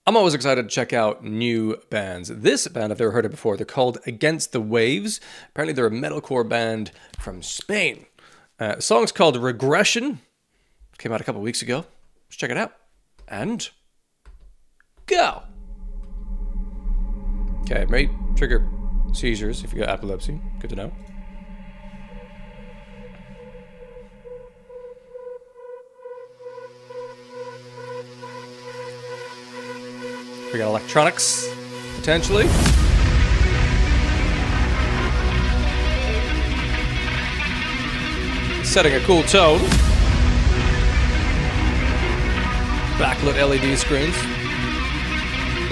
I'm always excited to check out new bands. This band, I've never heard of before. They're called Against the Waves. Apparently they're a metalcore band from Spain. The song's called Regression. Came out a couple weeks ago. Let's check it out. And go. Okay, may trigger seizures if you got epilepsy. Good to know. We got electronics, potentially. Setting a cool tone. Backlit LED screens.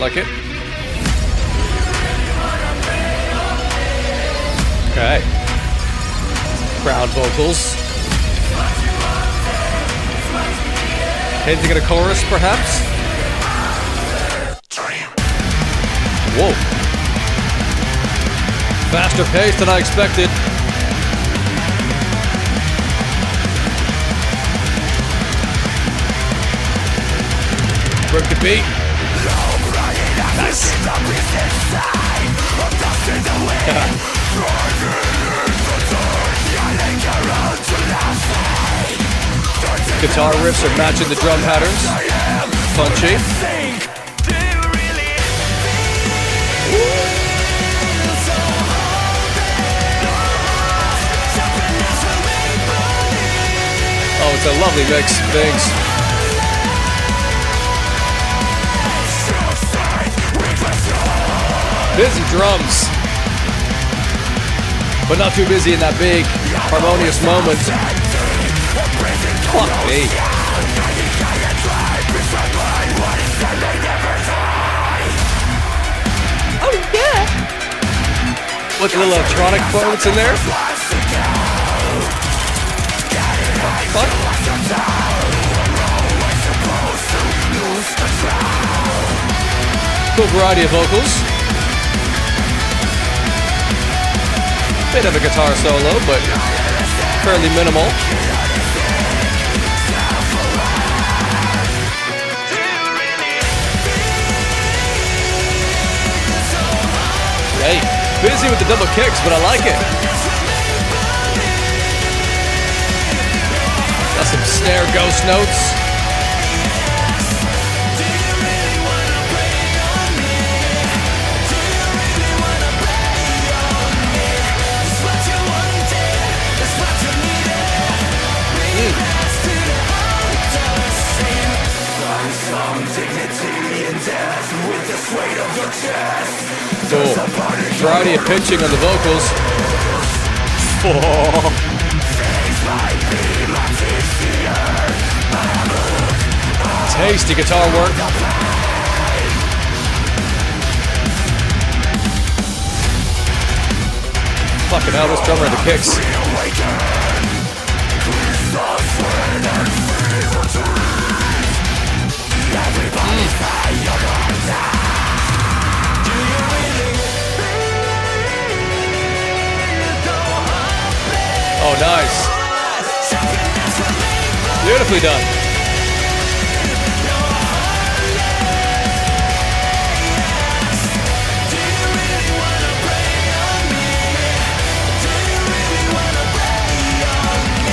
Like it. Okay. Crowd vocals. Hinting at a chorus, perhaps? Whoa. Faster pace than I expected. Work the beat. Nice. Guitar riffs are matching the drum patterns. Punchy. Oh, it's a lovely mix. Thanks. Busy drums. But not too busy in that big, harmonious moment. Fuck me. Oh, yeah. Look, a little electronic moments in there. Fuck. Cool variety of vocals. Bit of a guitar solo, but fairly minimal. Hey, busy with the double kicks, but I like it. Got some snare ghost notes. Cool. Variety of pitching on the vocals. Oh. Tasty guitar work. Fucking hell, this drummer had the kicks. Oh, nice. Beautifully done.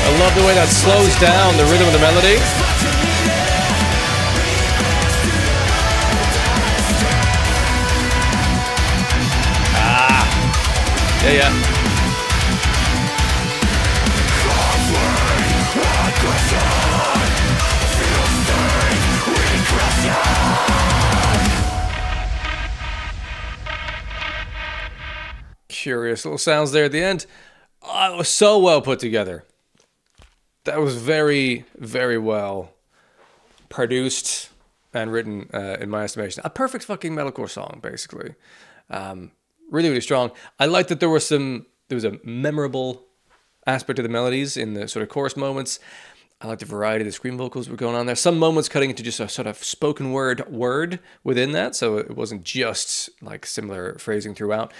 I love the way that slows down the rhythm of the melody. Ah. Yeah, yeah. Curious little sounds there at the end. Oh, it was so well put together. That was very, very well produced and written, in my estimation. A perfect fucking metalcore song, basically. Really, really strong. I like that there was a memorable aspect of the melodies in the sort of chorus moments. I like the variety of the scream vocals were going on there. Some moments cutting into just a sort of spoken word within that, so it wasn't just like similar phrasing throughout.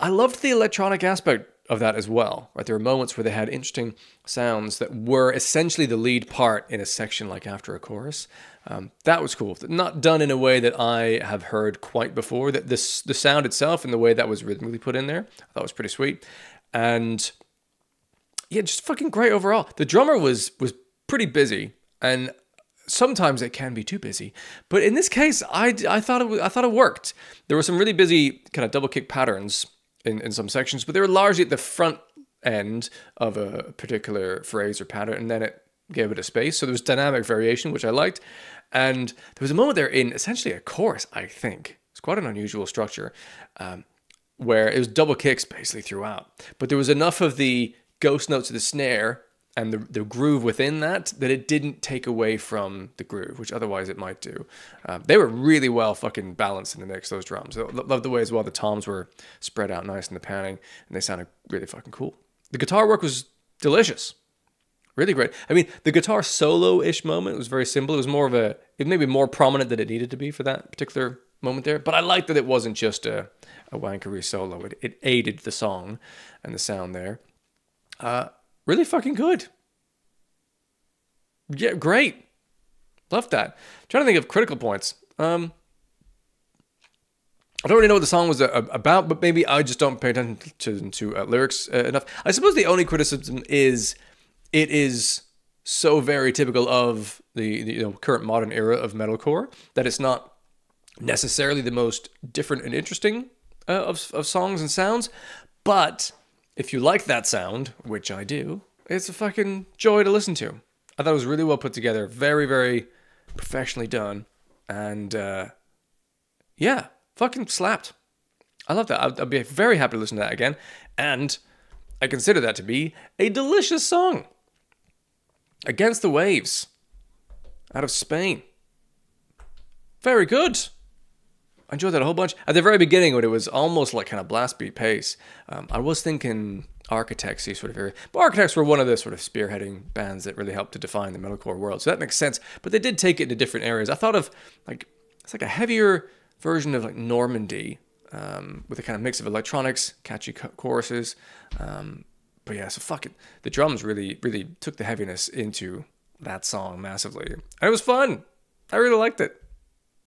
I loved the electronic aspect of that as well. Right, there were moments where they had interesting sounds that were essentially the lead part in a section, like after a chorus. That was cool. Not done in a way that I have heard quite before. That the sound itself and the way that was rhythmically put in there, I thought was pretty sweet. And yeah, just fucking great overall. The drummer was pretty busy, and sometimes it can be too busy. But in this case, I thought it worked. There were some really busy kind of double kick patterns in some sections, but they were largely at the front end of a particular phrase or pattern, and then it gave it a space. So there was dynamic variation, which I liked. And there was a moment there in essentially a chorus, I think. It's quite an unusual structure, where it was double kicks basically throughout. But there was enough of the ghost notes of the snare and the groove within that it didn't take away from the groove, which otherwise it might do. They were really well fucking balanced in the mix, those drums. I loved the way as well the toms were spread out nice in the panning, and they sounded really fucking cool. The guitar work was delicious. Really great. I mean, the guitar solo-ish moment was very simple. It was more of it maybe more prominent than it needed to be for that particular moment there. But I liked that it wasn't just a wankery solo. It aided the song and the sound there. Really fucking good. Yeah, great. Loved that. Trying to think of critical points. I don't really know what the song was about, but maybe I just don't pay attention to lyrics enough. I suppose the only criticism is it is so very typical of the current modern era of metalcore that it's not necessarily the most different and interesting of songs and sounds. But if you like that sound, which I do, it's a fucking joy to listen to. I thought it was really well put together, very, very professionally done, and yeah, fucking slapped. I love that. I'd be very happy to listen to that again, and I consider that to be a delicious song. Against the Waves, out of Spain. Very good. I enjoyed that a whole bunch. At the very beginning, when it was almost like kind of blast beat pace, I was thinking Architects-y sort of area. But Architects were one of the sort of spearheading bands that really helped to define the metalcore world. So that makes sense. But they did take it into different areas. I thought of it's like a heavier version of like Normandy, with a kind of mix of electronics, catchy choruses. But yeah, so fuck it. The drums really, really took the heaviness into that song massively. And it was fun. I really liked it.